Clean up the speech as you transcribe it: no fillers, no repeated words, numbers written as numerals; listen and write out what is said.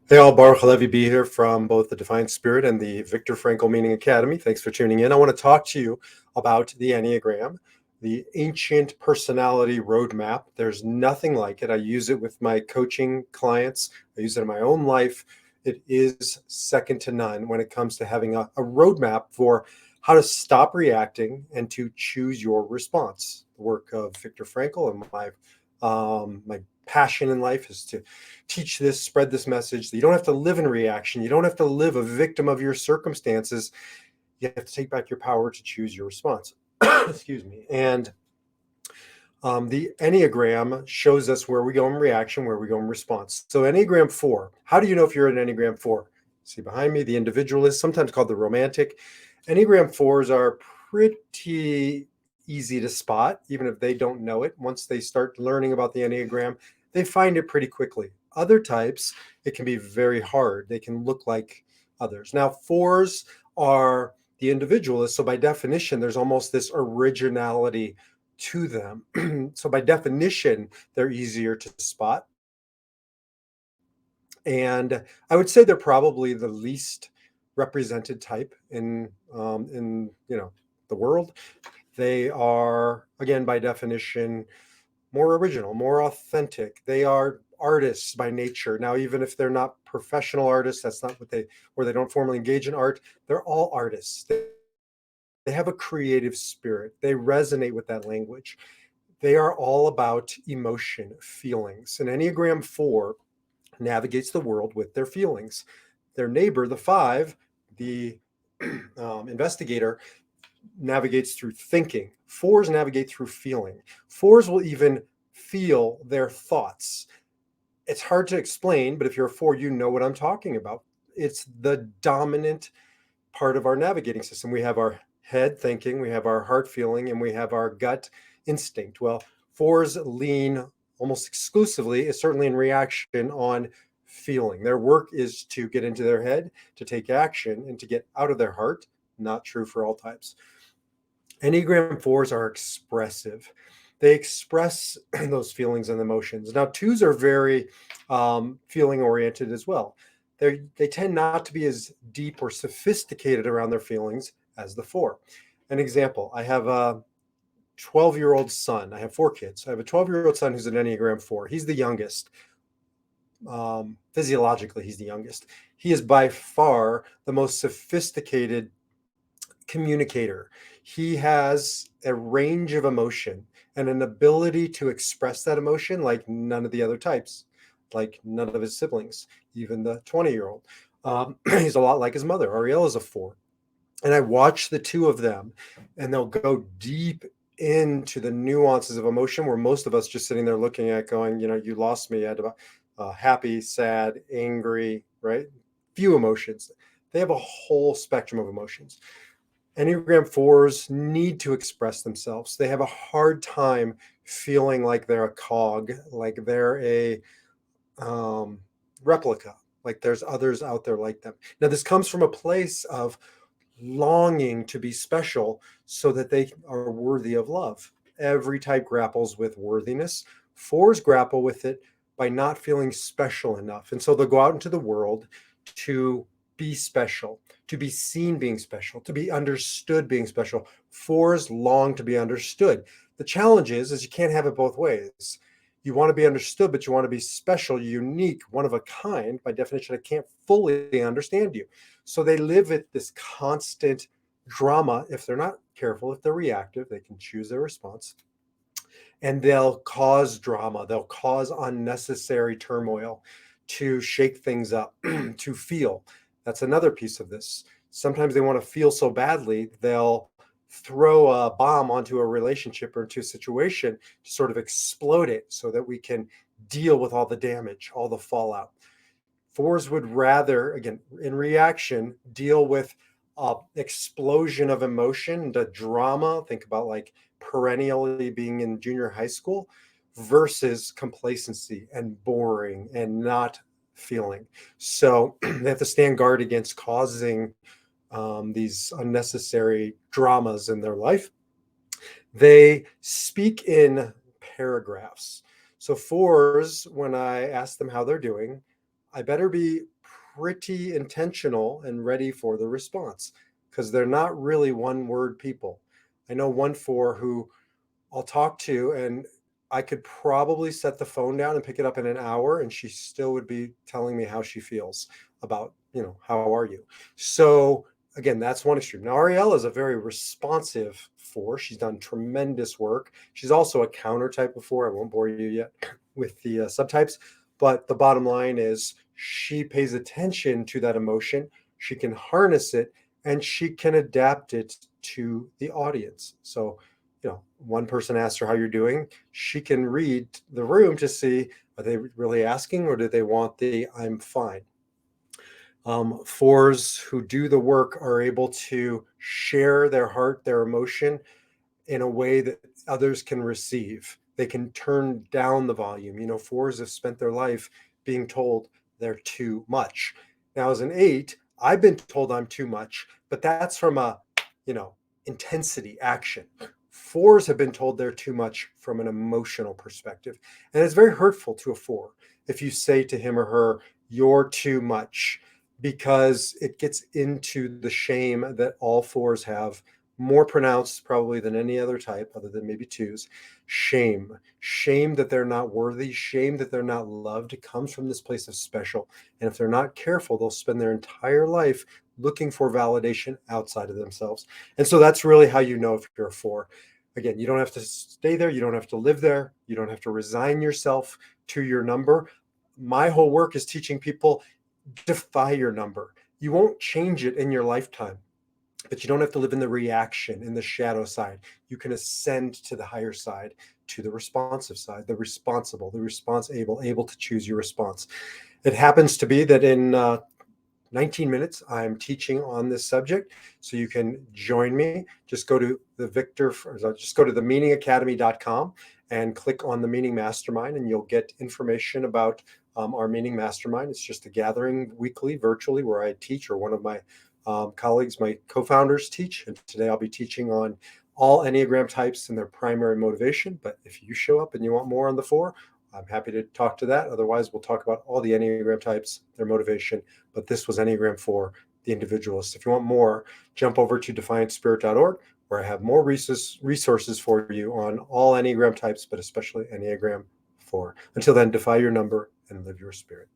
Hey all, Baruch Halevi B here from both the Defiant Spirit and the Viktor Frankl Meaning Academy. Thanks for tuning in. I want to talk to you about the Enneagram, the ancient personality roadmap. There's nothing like it. I use it with my coaching clients. I use it in my own life. It is second to none when it comes to having a roadmap for how to stop reacting and to choose your response. The work of Viktor Frankl and my passion in life is to teach this, spread this message that you don't have to live in reaction. You don't have to live a victim of your circumstances. You have to take back your power to choose your response. Excuse me. And the Enneagram shows us where we go in reaction, where we go in response. So Enneagram 4, how do you know if you're an Enneagram 4? See behind me, the Individualist, sometimes called the Romantic. Enneagram 4s are pretty easy to spot, even if they don't know it. Once they start learning about the Enneagram, they find it pretty quickly. Other types, it can be very hard. They can look like others. Now, 4s are the Individualists. So by definition, there's almost this originality to them. So by definition, they're easier to spot. And I would say they're probably the least represented type in the world. They are, again, by definition, more original, more authentic. They are artists by nature. Now, even if they're not professional artists, that's not what or they don't formally engage in art, they're all artists. They have a creative spirit. They resonate with that language. They are all about emotion, feelings. And Enneagram 4 navigates the world with their feelings. Their neighbor, the 5, the investigator, navigates through thinking. 4s navigate through feeling. 4s will even feel their thoughts. It's hard to explain, but if you're a 4, you know what I'm talking about. It's the dominant part of our navigating system. We have our head thinking, we have our heart feeling, and we have our gut instinct. Well, 4s lean almost exclusively, certainly in reaction, on feeling. Their work is to get into their head, to take action, and to get out of their heart. Not true for all types. Enneagram 4s are expressive. They express those feelings and emotions. Now, 2s are very feeling oriented as well. They tend not to be as deep or sophisticated around their feelings as the 4. An example, I have a 12-year-old son. I have 4 kids. I have a 12-year-old son who's an Enneagram 4. He's the youngest. Physiologically, he's the youngest. He is by far the most sophisticated communicator. He has a range of emotion and an ability to express that emotion like none of the other types, like none of his siblings, even the 20-year-old. He's a lot like his mother. Ariel is a 4. And I watch the two of them, and they'll go deep into the nuances of emotion where most of us just sitting there looking at going, you lost me at about happy, sad, angry, right? Few emotions. They have a whole spectrum of emotions. Enneagram 4s need to express themselves. They have a hard time feeling like they're a cog, like they're a replica, like there's others out there like them. Now, this comes from a place of longing to be special so that they are worthy of love. Every type grapples with worthiness. 4s grapple with it by not feeling special enough. And so they'll go out into the world to be special, to be seen being special, to be understood being special. 4s long to be understood. The challenge is you can't have it both ways. You want to be understood, but you want to be special, unique, one of a kind. By definition, I can't fully understand you. So they live at this constant drama. If they're not careful, if they're reactive, they can choose their response. And they'll cause drama. They'll cause unnecessary turmoil to shake things up, to feel. That's another piece of this. Sometimes they want to feel so badly, they'll throw a bomb onto a relationship or into a situation to sort of explode it so that we can deal with all the damage, all the fallout. 4s would rather, again, in reaction, deal with explosion of emotion, the drama. Think about like perennially being in junior high school versus complacency and boring and not feeling. So they have to stand guard against causing these unnecessary dramas in their life. They speak in paragraphs. So 4s, when I ask them how they're doing, I better be pretty intentional and ready for the response because they're not really one word people. I know one four who I'll talk to, and I could probably set the phone down and pick it up in an hour, and she still would be telling me how she feels about, how are you? So again, that's one extreme. Now, Ariella is a very responsive four. She's done tremendous work. She's also a counter type of four. I won't bore you yet with the subtypes, but the bottom line is she pays attention to that emotion. She can harness it and she can adapt it to the audience. So one person asks her how you're doing. She can read the room to see, are they really asking or do they want the I'm fine? Fours who do the work are able to share their heart, their emotion in a way that others can receive. They can turn down the volume. Fours have spent their life being told they're too much. Now, as an eight, I've been told I'm too much, but that's from a, you know, intensity action. Fours have been told they're too much from an emotional perspective. And it's very hurtful to a four if you say to him or her, you're too much, because it gets into the shame that all fours have, more pronounced probably than any other type other than maybe twos. Shame that they're not worthy, shame that they're not loved. It comes from this place of special, and if they're not careful, they'll spend their entire life looking for validation outside of themselves. And so that's really how you know if you're a four. Again, you don't have to stay there, you don't have to live there, you don't have to resign yourself to your number. My whole work is teaching people, defy your number. You won't change it in your lifetime, but you don't have to live in the reaction, in the shadow side. You can ascend to the higher side, to the responsive side, the responsible, the response able to choose your response. It happens to be that in 19 minutes, I'm teaching on this subject. So you can join me. Just go to the meaningacademy.com and click on the Meaning Mastermind, and you'll get information about our Meaning Mastermind. It's just a gathering weekly, virtually, where I teach, or one of my colleagues, my co-founders, teach. And today I'll be teaching on all Enneagram types and their primary motivation. But if you show up and you want more on the four, I'm happy to talk to that. Otherwise, we'll talk about all the Enneagram types, their motivation. But this was Enneagram 4, the Individualist. If you want more, jump over to defiantspirit.org, where I have more resources for you on all Enneagram types, but especially Enneagram 4. Until then, defy your number and live your spirit.